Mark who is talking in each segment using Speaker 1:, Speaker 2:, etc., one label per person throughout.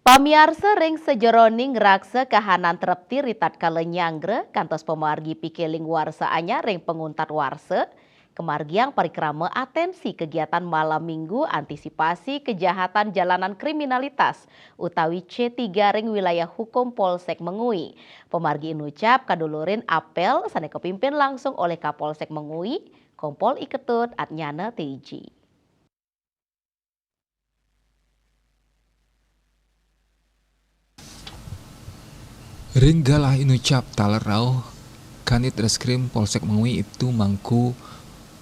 Speaker 1: Pamiarsa ring sejeroning raksa kahanan trepti ritat kalenyangre kantos pemargi pikeling warsa anya ring penguntat warsa kemargiang parikrama atensi kegiatan malam minggu antisipasi kejahatan jalanan kriminalitas utawi C3 ring wilayah hukum Polsek Mengui. Pemargi inucap kadulurin apel sane kepimpin langsung oleh Kapolsek Mengui Kompol Iketut Atnyana Teji.
Speaker 2: Ringgalah inucap talerau kanit reskrim Polsek Mengui itu mangku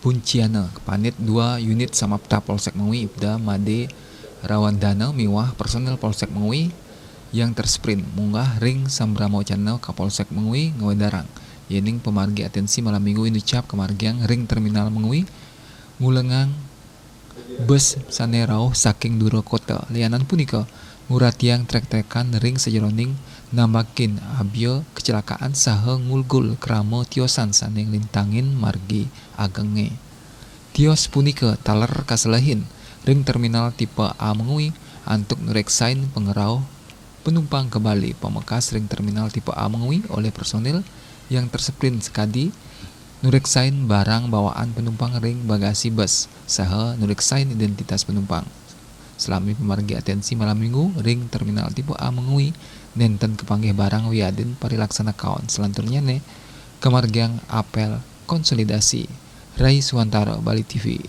Speaker 2: punciana panit 2 unit samapta Polsek Mengui ibda made rawandana miwah personel Polsek Mengui yang tersprint munggah ring sambramo channel ka Polsek Mengui ngewedarang yening pemargi atensi malam minggu inucap kemargiang ring terminal Mengui ngulengang bus sanerau saking duro kota lianan punika nguratiang trek-trekan ring sejeroning nambakin abio kecelakaan saha ngulgul kramo tiosan saneng lintangin margi agenge. Tios punika taler kaselahin ring terminal tipe A Mengui antuk nureksain pengerau penumpang kembali pemekas ring terminal tipe A Mengui oleh personil yang tersprint sekadi nureksain barang bawaan penumpang ring bagasi bus saha nureksain identitas penumpang. Selami pemargi atensi malam minggu ring terminal tipe A Mengui nenten kepanggih barang wiadin parilaksana kaon selanturnya ne kemargiang apel konsolidasi Rai Suwantara Bali TV.